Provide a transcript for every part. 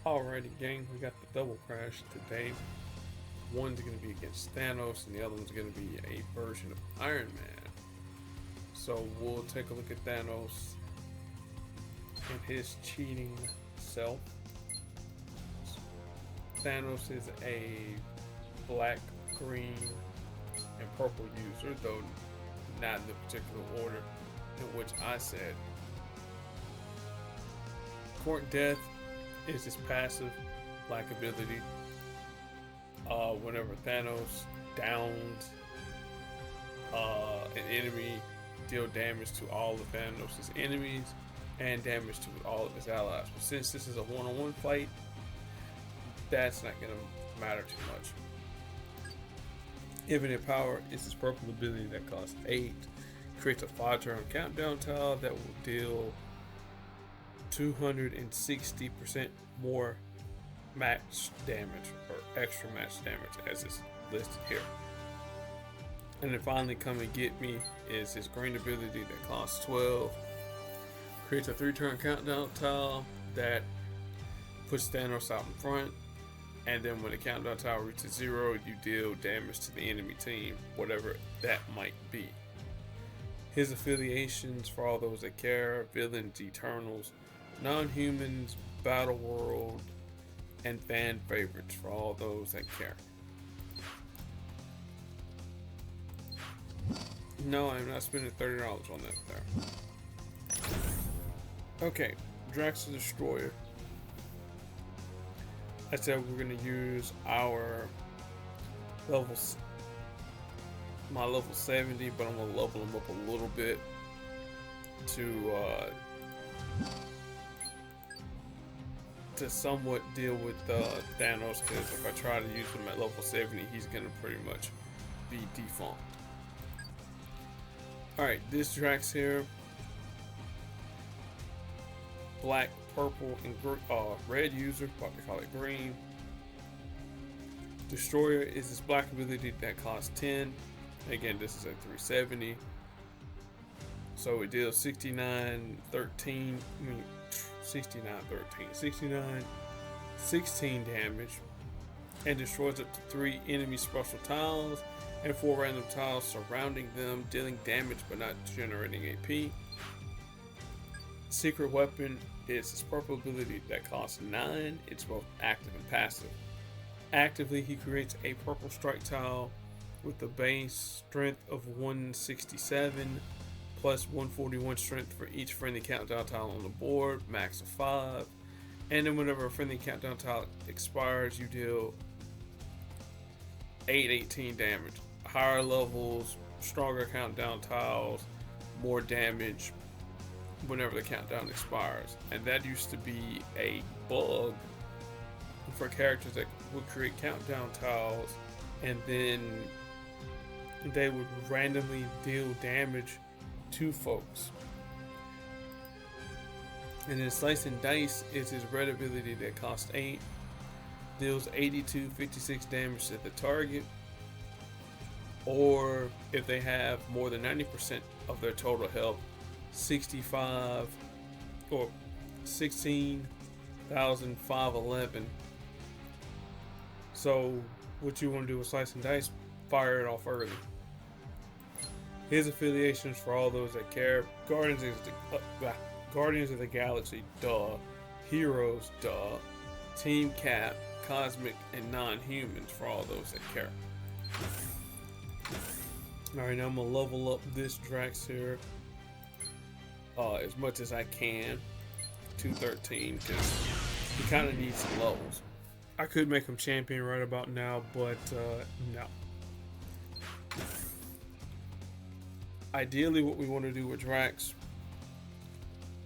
Alrighty, gang, we got the double crash today. One's going to be against Thanos, and the other one's going to be a version of Iron Man. So we'll take a look at Thanos and his cheating self. Thanos is a black, green, and purple user, though not in the particular order in which I said. Court Death is his passive black ability. Whenever Thanos downs an enemy, deal damage to all of Thanos' enemies and damage to all of his allies. But since this is a one-on-one fight, that's not going to matter too much. Infinite Power is his purple ability that costs 8. Creates a 5-turn countdown tile that will deal 260% more match damage or extra match damage as is listed here. And then finally, Come and Get Me is his green ability that costs 12. Creates a 3-turn countdown tile that puts Thanos out in front. And then when the countdown tile reaches 0, you deal damage to the enemy team, whatever that might be. His affiliations, for all those that care: Villains, Eternals, Non-Humans, Battle World, and fan favorites for all those that care. No, I'm not spending $30 on that there. Okay, Drax the Destroyer. I said we're gonna use our levels, my level 70, but I'm gonna level him up a little bit to somewhat deal with Thanos, because if I try to use him at level 70, he's gonna pretty much be defunct. Alright, this Drax here, black, purple, and red user, probably call it green. Destroyer is his black ability that costs 10. Again, this is at 370. So it deals 69, 16 damage, and destroys up to 3 enemy special tiles and 4 random tiles surrounding them, dealing damage but not generating AP. Secret Weapon is his purple ability that costs 9. It's both active and passive. Actively, he creates a purple strike tile with a base strength of 167 plus 141 strength for each friendly countdown tile on the board, max of 5. And then whenever a friendly countdown tile expires, you deal 818 damage. Higher levels, stronger countdown tiles, more damage whenever the countdown expires. And that used to be a bug for characters that would create countdown tiles and then they would randomly deal damage to folks. And then Slice and Dice is his red ability that costs 8. Deals 56 damage to the target, or if they have more than 90% of their total health, 65 or 16,511. So what you want to do with Slice and Dice, fire it off early. His affiliations, for all those that care: Guardians of the Galaxy, duh. Heroes, duh. Team Cap, Cosmic, and Non-Humans, for all those that care. Alright, now I'm gonna level up this Drax here as much as I can to 13, because he kind of needs some levels. I could make him champion right about now, but no. Ideally, what we want to do with Drax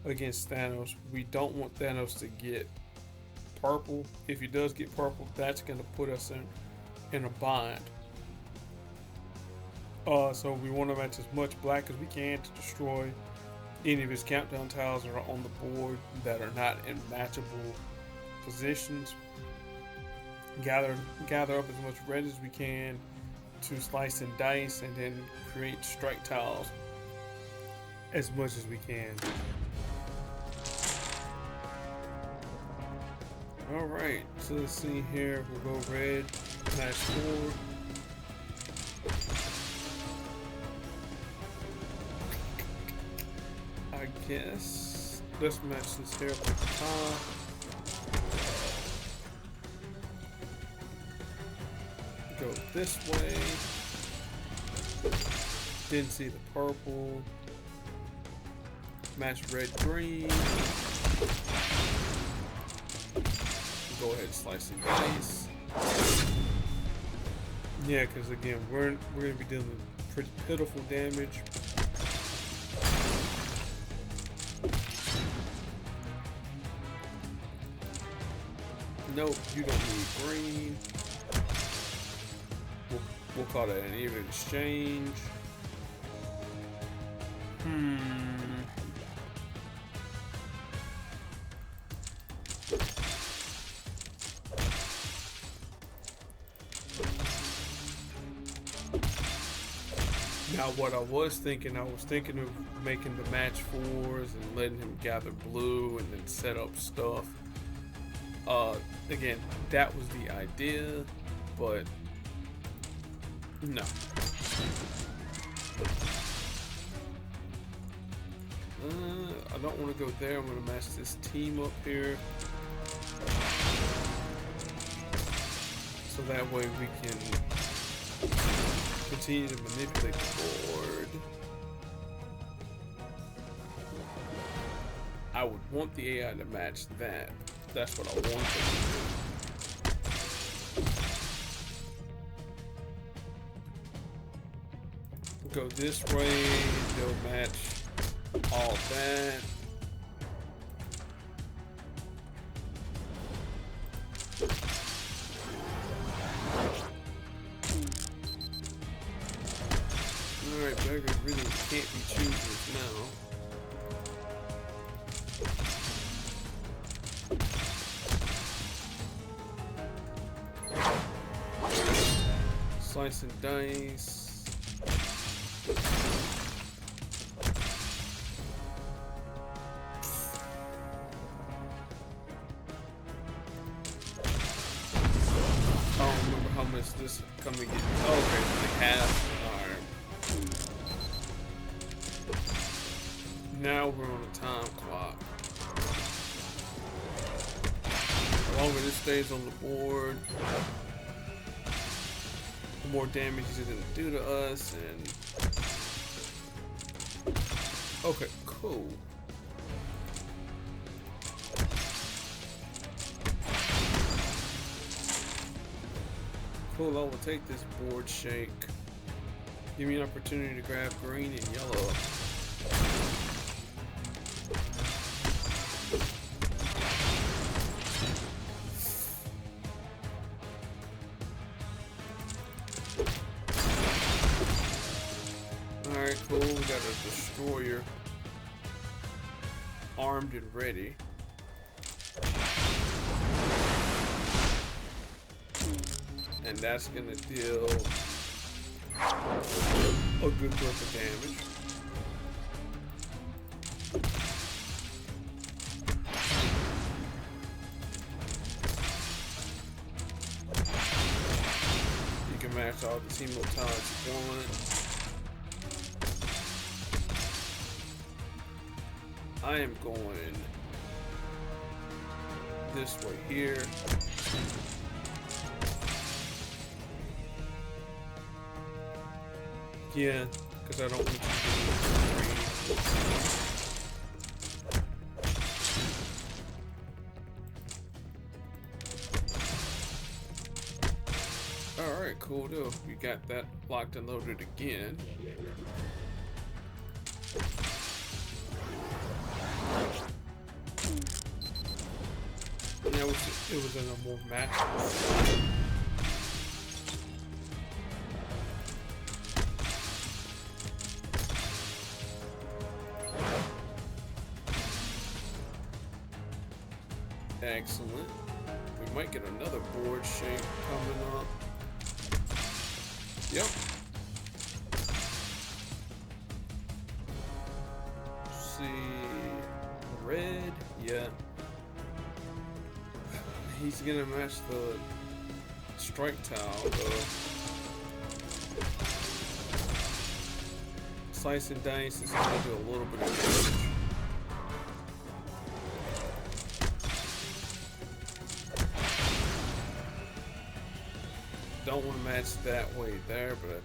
against Thanos, we don't want Thanos to get purple. If he does get purple, that's going to put us in a bind. So we want to match as much black as we can to destroy any of his countdown tiles that are on the board that are not in matchable positions. Gather up as much red as we can to Slice and Dice, and then create strike tiles as much as we can. Alright, so let's see here. We'll go red, match 4. I guess. Let's match this here up at the top. Go this way. Didn't see the purple. Match red, green. Go ahead and slice and dice. Yeah, because again, we're gonna be dealing with pretty pitiful damage. Nope, you don't need green. We'll call that an even exchange. Now what I was thinking of making the match 4s and letting him gather blue and then set up stuff. Again, that was the idea, but no. I don't want to go there. I'm going to match this team up here. So that way we can continue to manipulate the board. I would want the AI to match that. That's what I want them to do. Go this way, they'll match all that. Alright, beggars really can't be choosers now. Slice and dice. I don't remember how much this come to get. Oh, okay, like half. Now we're on a time clock. The longer this stays on the board, the more damage it's gonna do to us. And okay, cool. Cool. I will take this board shake. Give me an opportunity to grab green and yellow. Alright, cool. We got a destroyer armed and ready. And that's gonna deal a good grip of damage. You can match all the team tiles you want. I am going this way here. Yeah, because I don't want you to do. Alright, cool deal. We got that locked and loaded again. Now it was in a more match. Excellent. We might get another board shape coming up. Yep. See, red, yeah. He's gonna match the strike tile though. Slice and dice is gonna do a little bit of damage. Don't want to match that way there, but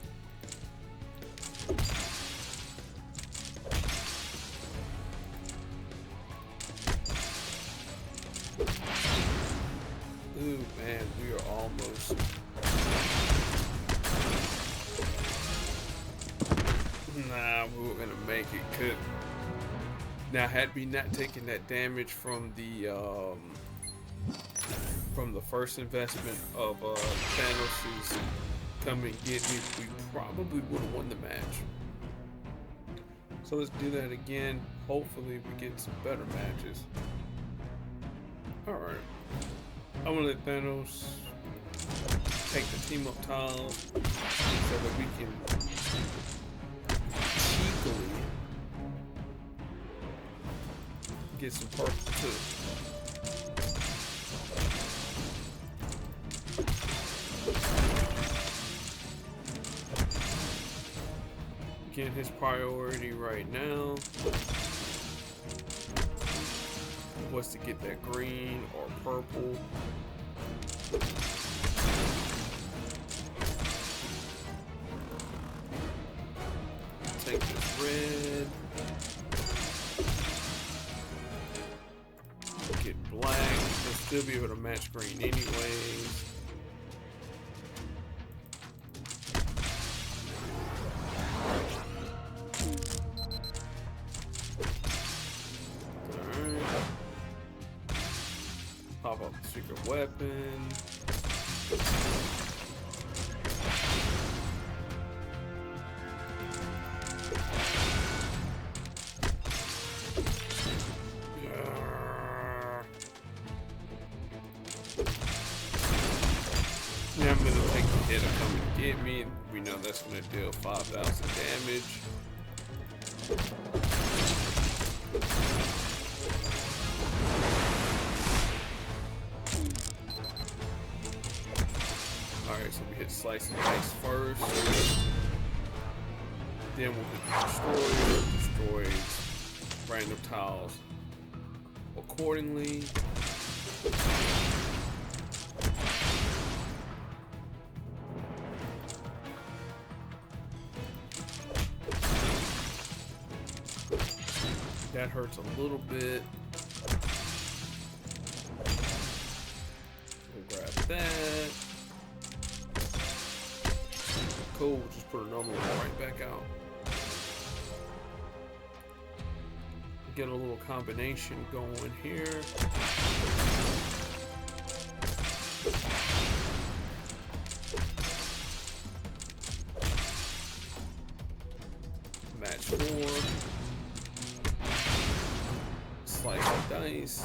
ooh man, we are almost. Nah, we were gonna make it. Could now had we not taken that damage from the first investment of Thanos' come and get me, we probably would have won the match. So let's do that again. Hopefully we get some better matches. Alright. I'm gonna let Thanos take the team up tiles so that we can cheekily get some purple too. Again, his priority right now was to get that green or purple. Take this red. Get black. He'll still be able to match green anyways. Pop up the secret weapon. Now I'm gonna take the hit of come and get me. We know that's gonna deal 5,000 damage. Alright, so we hit slice and dice first. Then we'll hit destroy random tiles accordingly. That hurts a little bit. We'll grab that. Cool, we'll just put a normal one right back out. Get a little combination going here. Match 4. Slice of dice.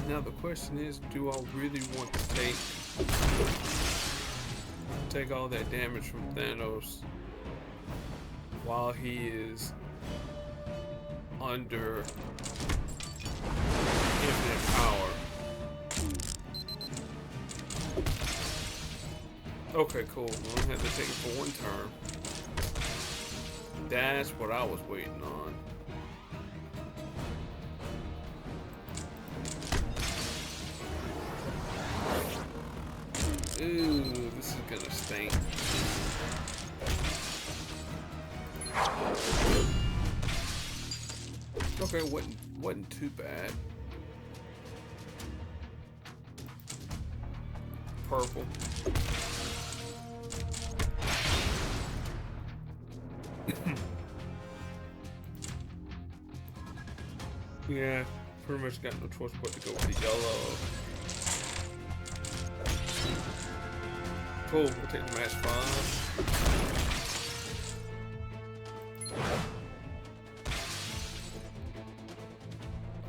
Now the question is, do I really want to take all that damage from Thanos while he is under infinite power? Okay, cool. We only have to take it for one turn. That's what I was waiting on. Ooh, this is gonna stink. Okay, wasn't too bad. Purple. Yeah, pretty much got no choice but to go with the yellow. Cool, we'll take the match 5.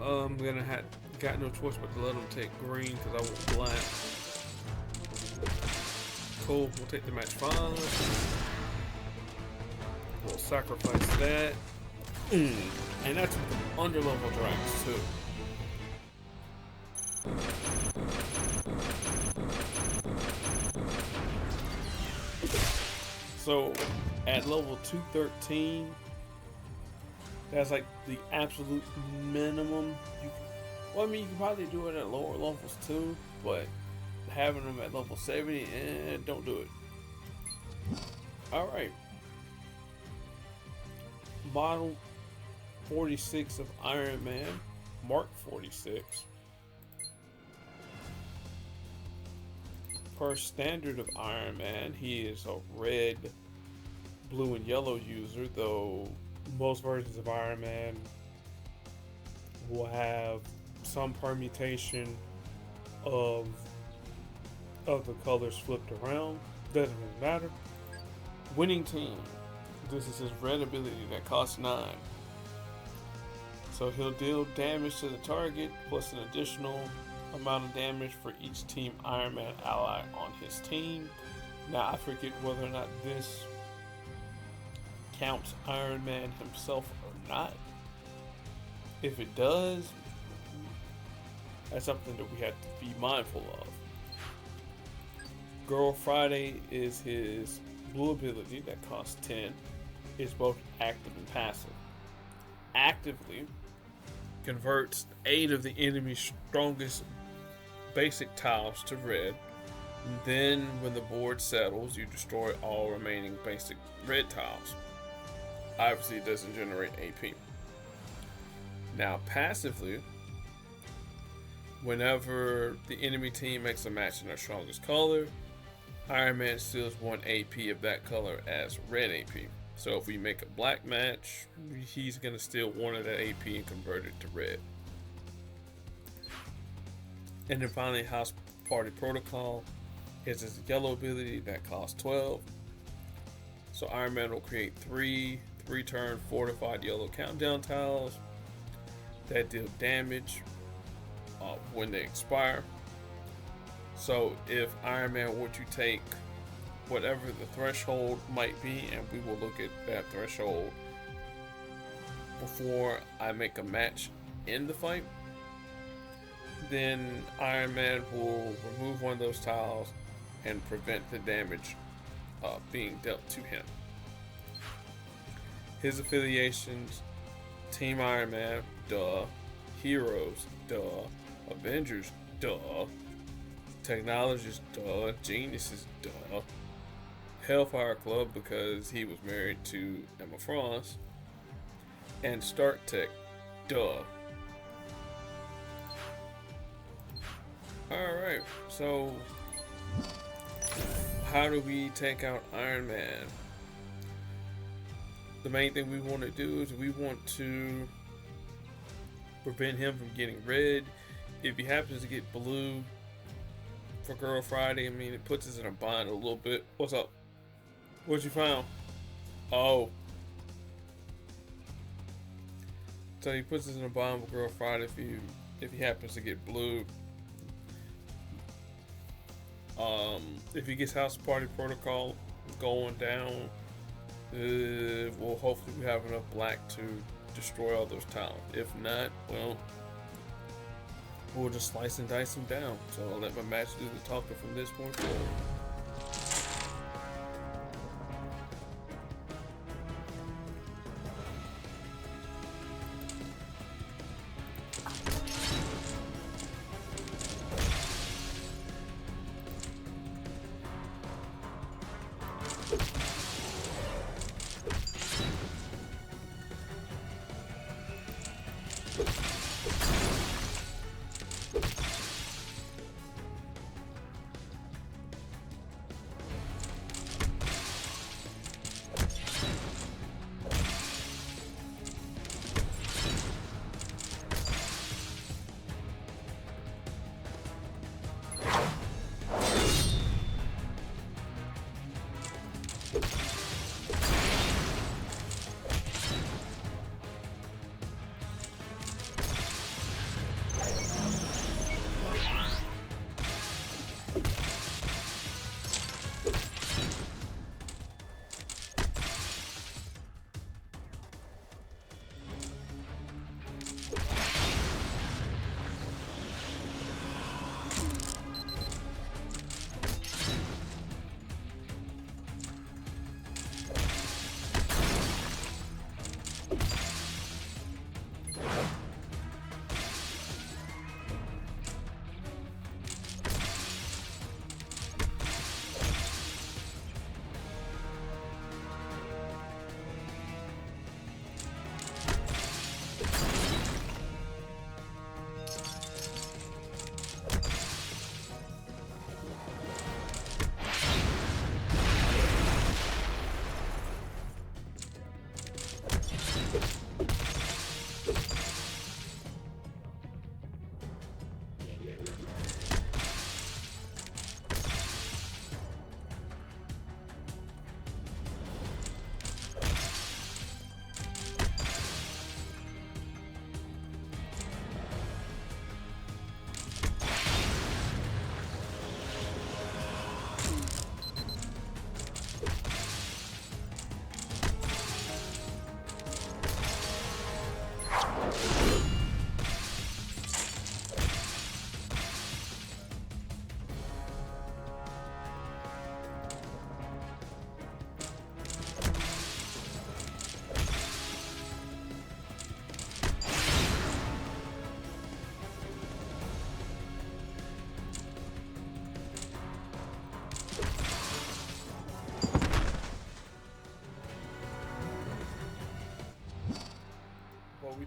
I'm gonna got no choice but to let him take green because I want black. Cool, we'll take the match 5. Sacrifice that. And that's under level Drax too. So at level 213, that's like the absolute minimum. Well, I mean, you can probably do it at lower levels too, but having them at level 70, don't do it. Alright. Model 46 of Iron Man, Mark 46. Per standard of Iron Man, he is a red, blue, and yellow user, though most versions of Iron Man will have some permutation of the colors flipped around. Doesn't really matter. Winning team. This is his red ability that costs 9. So he'll deal damage to the target plus an additional amount of damage for each team Iron Man ally on his team. Now I forget whether or not this counts Iron Man himself or not. If it does, that's something that we have to be mindful of. Girl Friday is his blue ability that costs 10. It's both active and passive. Actively converts 8 of the enemy's strongest basic tiles to red. Then when the board settles, you destroy all remaining basic red tiles. Obviously it doesn't generate AP. Now passively, whenever the enemy team makes a match in their strongest color, Iron Man steals 1 AP of that color as red AP. So if we make a black match, he's going to steal 1 of that AP and convert it to red. And then finally, House Party Protocol is his yellow ability that costs 12. So Iron Man will create 3 3-turn fortified yellow countdown tiles that deal damage when they expire. So if Iron Man were to take whatever the threshold might be, and we will look at that threshold before I make a match in the fight, then Iron Man will remove 1 of those tiles and prevent the damage being dealt to him. His affiliations: Team Iron Man, duh. Heroes, duh. Avengers, duh. Technologists, duh. Geniuses, duh. Hellfire Club, because he was married to Emma Frost. And Stark Tech, duh. Alright, so how do we take out Iron Man? The main thing we want to do is we want to prevent him from getting red. If he happens to get blue for Girl Friday, I mean, it puts us in a bind a little bit. What's up? What you found? Oh. So he puts us in a bind with Girl Friday if he happens to get blue. If he gets House Party Protocol going down, well, hopefully we have enough black to destroy all those tiles. If not, well, we'll just slice and dice them down. So I'll let my match do the talking from this point forward.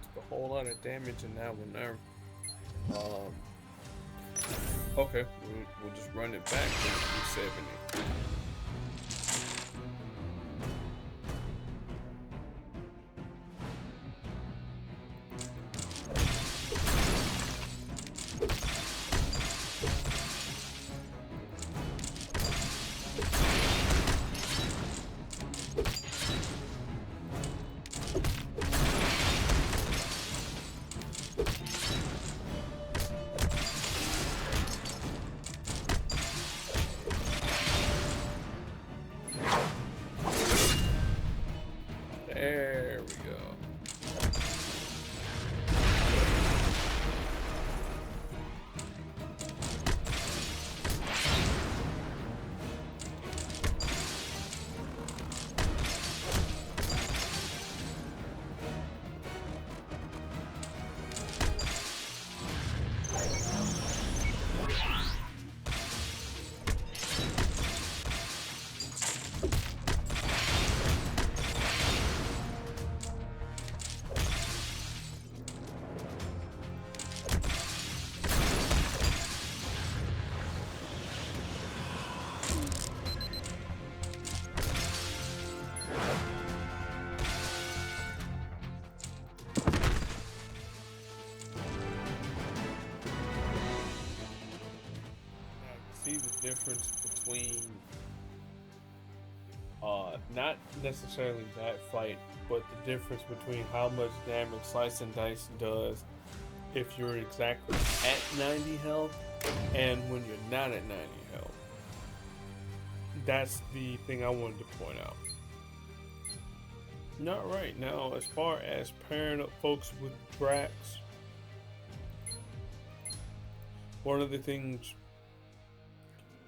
creates a whole lot of damage in that one there. Okay, we'll just run it back to 370. There we go. See the difference between not necessarily that fight, but the difference between how much damage Slice and Dice does if you're exactly at 90 health and when you're not at 90 health. That's the thing I wanted to point out. Not right now, as far as pairing up folks with Drax, one of the things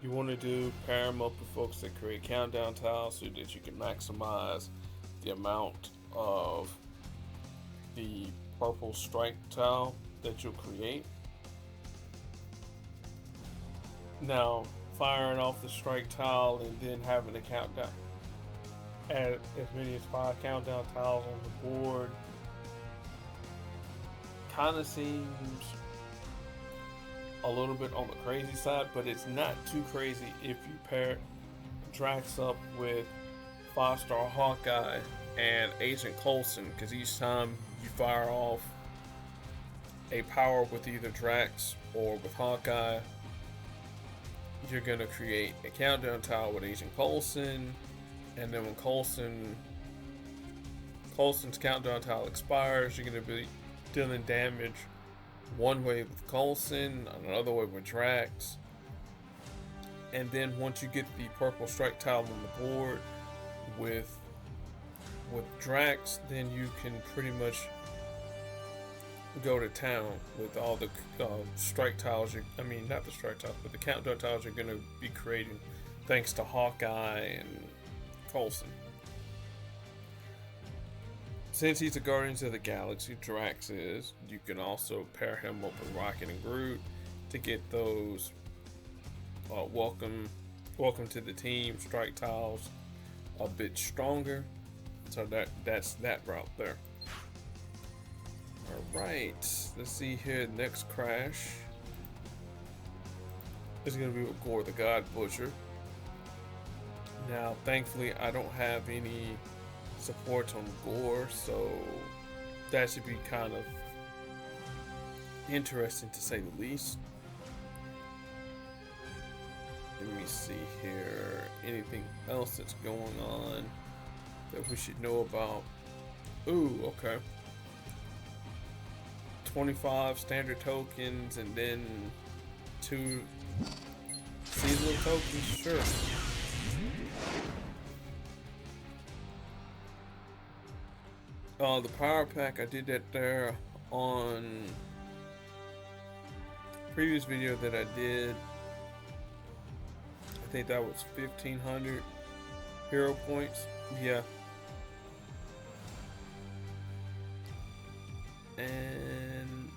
you want to do, pair them up with folks that create countdown tiles so that you can maximize the amount of the purple strike tile that you'll create. Now, firing off the strike tile and then having a countdown, add as many as 5 countdown tiles on the board, kind of seems a little bit on the crazy side, but it's not too crazy if you pair Drax up with 5-star Hawkeye and Agent Coulson, because each time you fire off a power with either Drax or with Hawkeye, you're gonna create a countdown tile with Agent Coulson, and then when Coulson's countdown tile expires, you're gonna be dealing damage one way with Coulson, another way with Drax, and then once you get the purple strike tile on the board with Drax, then you can pretty much go to town with all the strike tiles. Not the strike tiles, but the countdown tiles you're going to be creating thanks to Hawkeye and Coulson. Since he's a Guardians of the Galaxy, Drax is, you can also pair him up with Rocket and Groot to get those welcome to the team strike tiles a bit stronger. So that's that route there. Alright, let's see here. Next crash is going to be with Gore the God Butcher. Now, thankfully, I don't have any supports on Gore, so that should be kind of interesting to say the least. Let me see here. Anything else that's going on that we should know about? Ooh, okay. 25 standard tokens and then 2 seasonal tokens, sure. The power pack, I did that there on previous video that I did. I think that was 1500 hero points. Yeah. And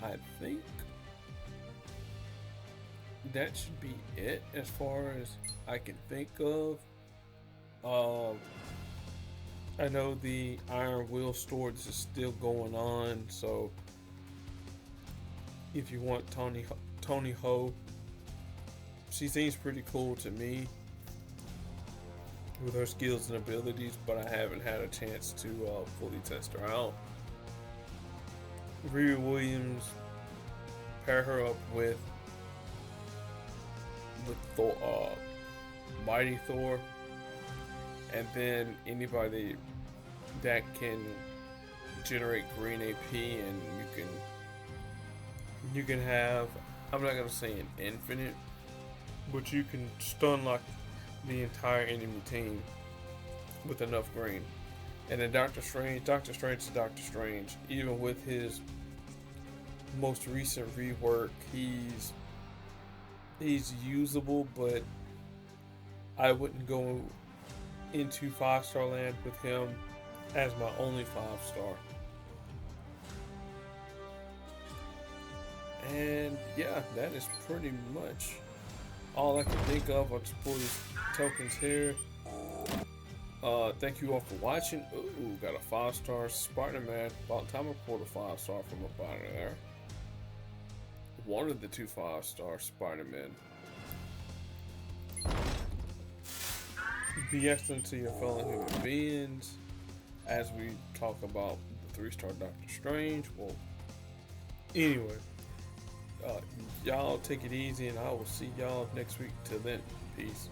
I think that should be it as far as I can think of. I know the Iron Will storage is still going on, so if you want Tony Ho, she seems pretty cool to me with her skills and abilities, but I haven't had a chance to fully test her out. Riri Williams, pair her up with Thor, Mighty Thor, and then anybody that can generate green AP, and you can have, I'm not gonna say an infinite, but you can stun lock the entire enemy team with enough green. And then Doctor Strange is Doctor Strange. Even with his most recent rework, he's usable, but I wouldn't go into 5-star land with him as my only 5-star. And yeah, that is pretty much all I can think of. I'll just pull these tokens here. Thank you all for watching. Ooh, got a 5-star Spider-Man. About time I pulled a 5-star from up out of there. One of the 2 5-star Spider-Men. Be excellent to your fellow human beings. As we talk about the 3-star Doctor Strange. Well, anyway, y'all take it easy, and I will see y'all next week. Till then, peace.